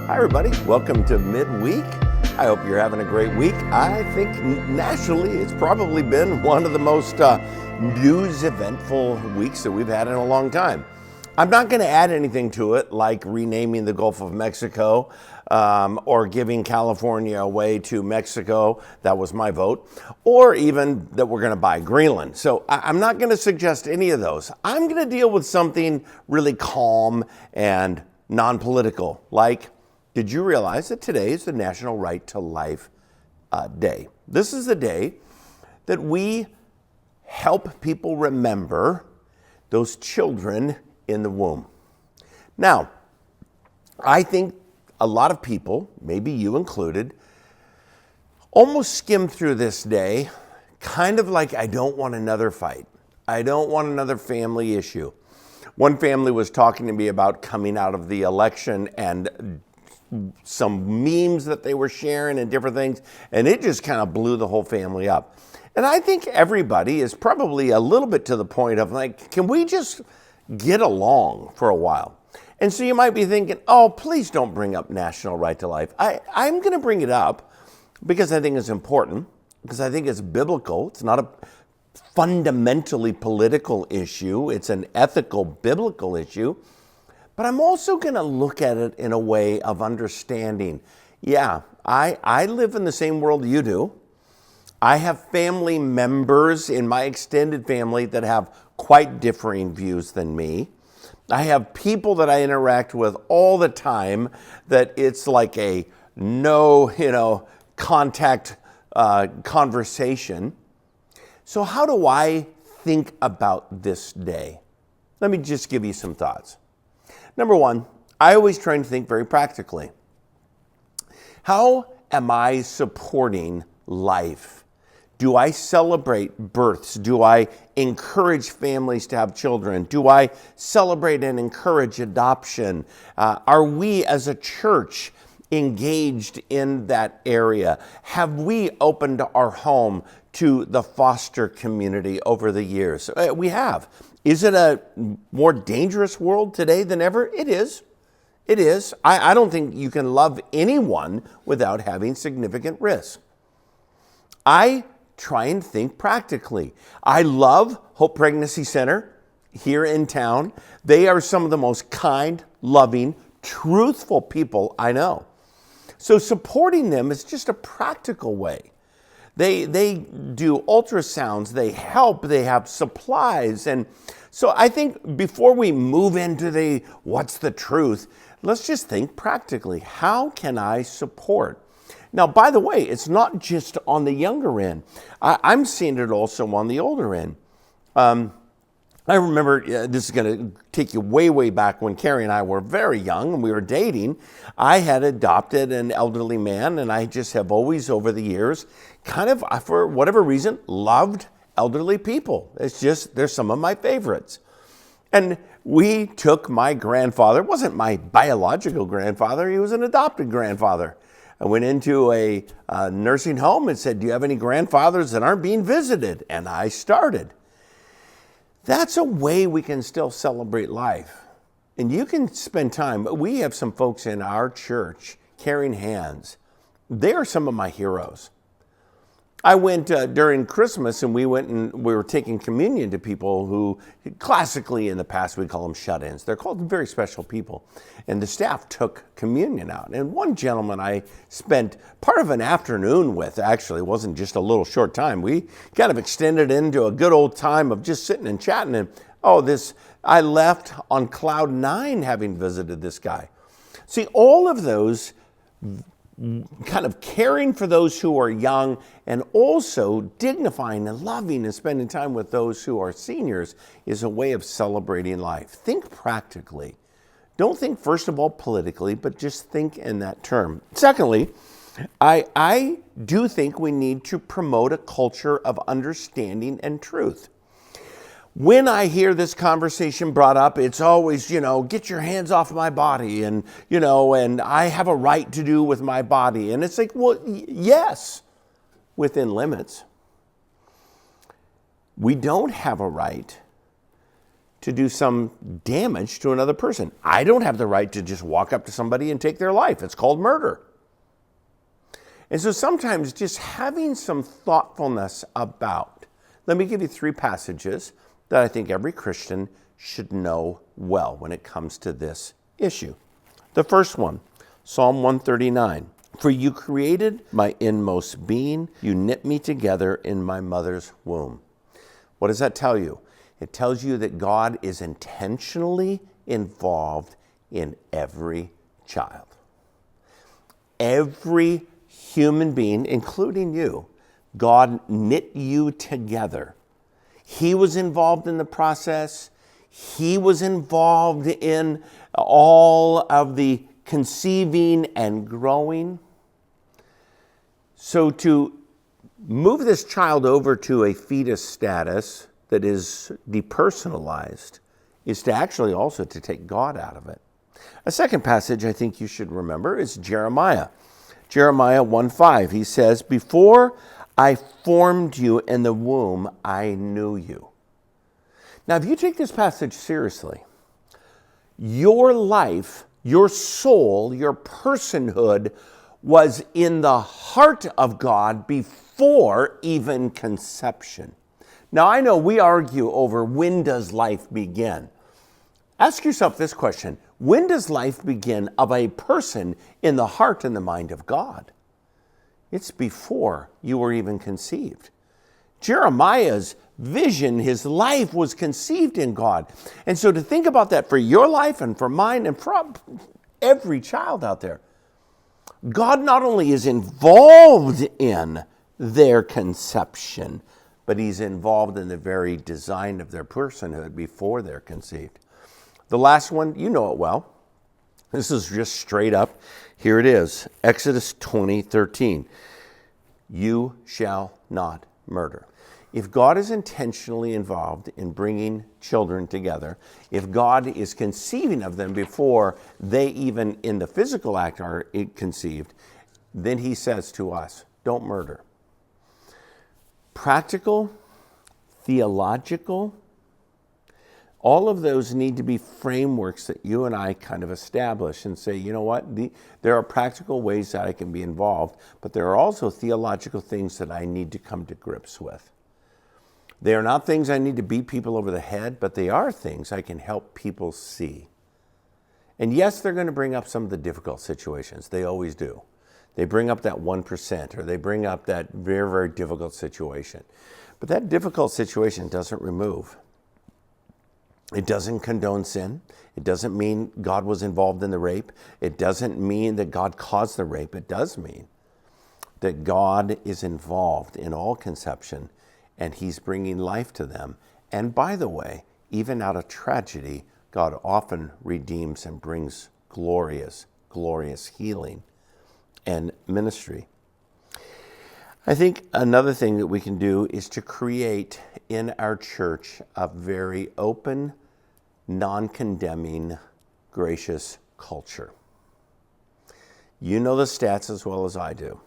Hi, everybody. Welcome to Midweek. I hope you're having a great week. I think nationally it's probably been one of the most news eventful weeks that we've had in a long time. I'm not going to add anything to it like renaming the Gulf of Mexico or giving California away to Mexico. That was my vote. Or even that we're going to buy Greenland. So I'm not going to suggest any of those. I'm going to deal with something really calm and non-political, like, did you realize that today is the National Right to Life Day? This is the day that we help people remember those children in the womb. Now, I think a lot of people, maybe you included, almost skim through this day kind of like, I don't want another fight. I don't want another family issue. One family was talking to me about coming out of the election and some memes that they were sharing and different things, and it just kind of blew the whole family up. And I think everybody is probably a little bit to the point of like, can we just get along for a while? And so you might be thinking, oh, please don't bring up National Right to Life. I'm going to bring it up because I think it's important, because I think it's biblical. It's not a fundamentally political issue. It's an ethical, biblical issue. But I'm also going to look at it in a way of understanding. Yeah, I live in the same world you do. I have family members in my extended family that have quite differing views than me. I have people that I interact with all the time that it's like a no, contact conversation. So how do I think about this day? Let me just give you some thoughts. Number one, I always try and think very practically. How am I supporting life? Do I celebrate births? Do I encourage families to have children? Do I celebrate and encourage adoption? Are we as a church engaged in that area? Have we opened our home to the foster community over the years? We have. Is it a more dangerous world today than ever? It is. It is. I don't think you can love anyone without having significant risk. I try and think practically. I love Hope Pregnancy Center here in town. They are some of the most kind, loving, truthful people I know. So supporting them is just a practical way. They do ultrasounds, they help, they have supplies. And so I think before we move into the what's the truth, let's just think practically. How can I support? Now, by the way, it's not just on the younger end. I'm seeing it also on the older end. I remember, this is going to take you way, way back when Carrie and I were very young and we were dating. I had adopted an elderly man, and I just have always, over the years, kind of, for whatever reason, loved elderly people. It's just, they're some of my favorites. And we took my grandfather, wasn't my biological grandfather, he was an adopted grandfather. I went into a nursing home and said, do you have any grandfathers that aren't being visited? And I started. That's a way we can still celebrate life. And you can spend time. We have some folks in our church carrying hands. They are some of my heroes. I went during Christmas, and we were taking communion to people who classically in the past we call them shut-ins. They're called very special people. And the staff took communion out. And one gentleman I spent part of an afternoon with, actually, it wasn't just a little short time. We kind of extended into a good old time of just sitting and chatting. And I left on cloud 9 having visited this guy. See, all of those kind of caring for those who are young and also dignifying and loving and spending time with those who are seniors is a way of celebrating life. Think practically. Don't think, first of all, politically, but just think in that term. Secondly, I do think we need to promote a culture of understanding and truth. When I hear this conversation brought up, it's always, get your hands off my body and I have a right to do with my body. And it's like, well, yes, within limits. We don't have a right to to do some damage to another person. I don't have the right to just walk up to somebody and take their life. It's called murder. And so sometimes just having some thoughtfulness about, let me give you 3 passages that I think every Christian should know well when it comes to this issue. The first one, Psalm 139. For you created my inmost being. You knit me together in my mother's womb. What does that tell you? It tells you that God is intentionally involved in every child. Every human being, including you, God knit you together. He was involved in the process. He was involved in all of the conceiving and growing. So to move this child over to a fetus status that is depersonalized is to actually also to take God out of it. A second passage I think you should remember is Jeremiah. Jeremiah 1:5. He says, before I formed you in the womb, I knew you. Now, if you take this passage seriously, your life, your soul, your personhood was in the heart of God before even conception. Now, I know we argue over when does life begin. Ask yourself this question. When does life begin of a person in the heart and the mind of God? It's before you were even conceived. Jeremiah's vision, his life was conceived in God. And so to think about that for your life and for mine and for every child out there, God not only is involved in their conception, but he's involved in the very design of their personhood before they're conceived. The last one, you know it well. This is just straight up. Here it is, Exodus 20:13. You shall not murder. If God is intentionally involved in bringing children together, if God is conceiving of them before they even in the physical act are conceived, then he says to us, don't murder. Practical, theological, all of those need to be frameworks that you and I kind of establish and say, you know what, there are practical ways that I can be involved, but there are also theological things that I need to come to grips with. They are not things I need to beat people over the head, but they are things I can help people see. And yes, they're going to bring up some of the difficult situations. They always do. They bring up that 1%, or they bring up that very, very difficult situation. But that difficult situation doesn't remove. It doesn't condone sin. It doesn't mean God was involved in the rape. It doesn't mean that God caused the rape. It does mean that God is involved in all conception, and he's bringing life to them. And by the way, even out of tragedy, God often redeems and brings glorious, glorious healing and ministry. I think another thing that we can do is to create in our church a very open, non-condemning, gracious culture. You know the stats as well as I do.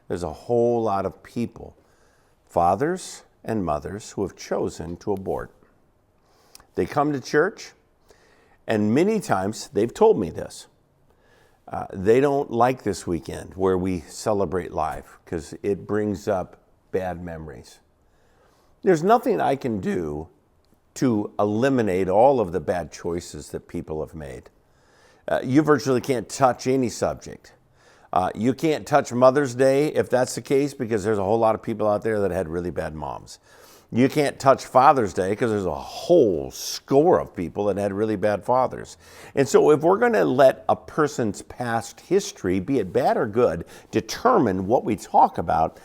There's a whole lot of people, fathers and mothers, who have chosen to abort. They come to church, and many times they've told me this. They don't like this weekend where we celebrate life because it brings up bad memories. There's nothing I can do to eliminate all of the bad choices that people have made. You virtually can't touch any subject. You can't touch Mother's Day if that's the case, because there's a whole lot of people out there that had really bad moms. You can't touch Father's Day because there's a whole score of people that had really bad fathers. And so if we're going to let a person's past history, be it bad or good, determine what we talk about,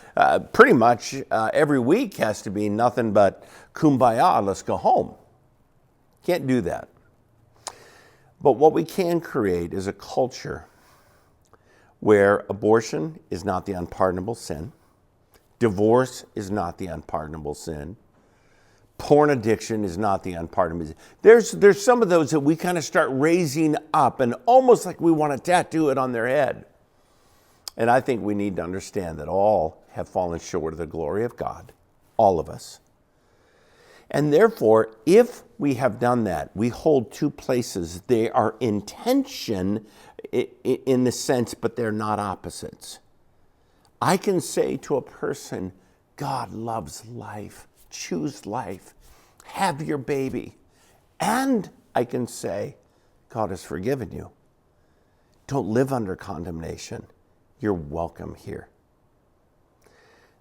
pretty much every week has to be nothing but kumbaya, let's go home. Can't do that. But what we can create is a culture where abortion is not the unpardonable sin. Divorce is not the unpardonable sin. Porn addiction is not the unpardonable sin. There's some of those that we kind of start raising up and almost like we want to tattoo it on their head. And I think we need to understand that all have fallen short of the glory of God, all of us. And therefore, if we have done that, we hold two places. They are in tension in the sense, but they're not opposites. I can say to a person, God loves life. Choose life. Have your baby. And I can say, God has forgiven you. Don't live under condemnation. You're welcome here.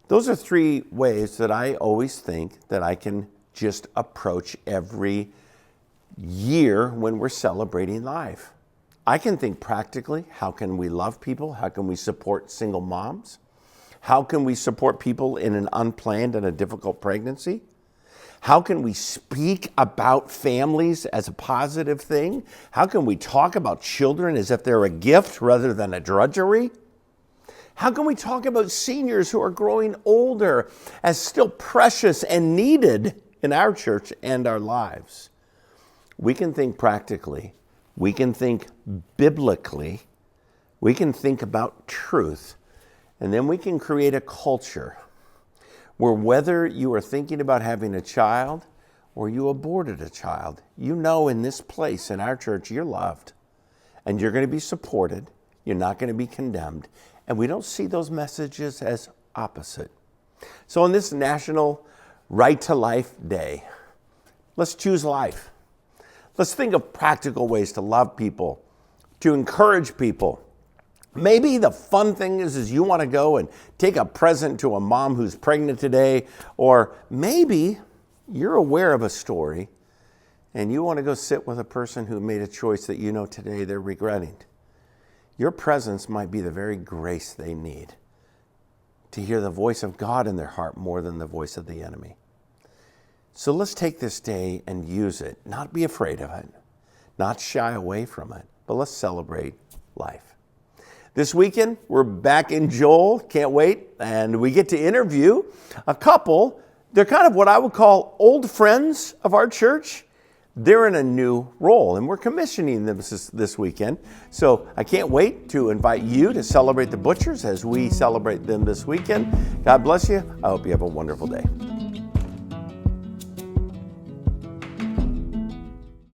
Those are three ways that I always think that I can just approach every year when we're celebrating life. I can think practically, how can we love people? How can we support single moms? How can we support people in an unplanned and a difficult pregnancy? How can we speak about families as a positive thing? How can we talk about children as if they're a gift rather than a drudgery? How can we talk about seniors who are growing older as still precious and needed in our church and our lives? We can think practically. We can think biblically. We can think about truth. And then we can create a culture where whether you are thinking about having a child or you aborted a child, you know in this place, in our church, you're loved. And you're going to be supported. You're not going to be condemned. And we don't see those messages as opposite. So on this National Right to Life Day, let's choose life. Let's think of practical ways to love people, to encourage people. Maybe the fun thing is you want to go and take a present to a mom who's pregnant today, or maybe you're aware of a story and you want to go sit with a person who made a choice that you know today they're regretting. Your presence might be the very grace they need to hear the voice of God in their heart more than the voice of the enemy. So let's take this day and use it, not be afraid of it, not shy away from it, but let's celebrate life. This weekend, we're back in Joel, can't wait, and we get to interview a couple. They're kind of what I would call old friends of our church. They're in a new role, and we're commissioning them this weekend. So I can't wait to invite you to celebrate the Butchers as we celebrate them this weekend. God bless you. I hope you have a wonderful day.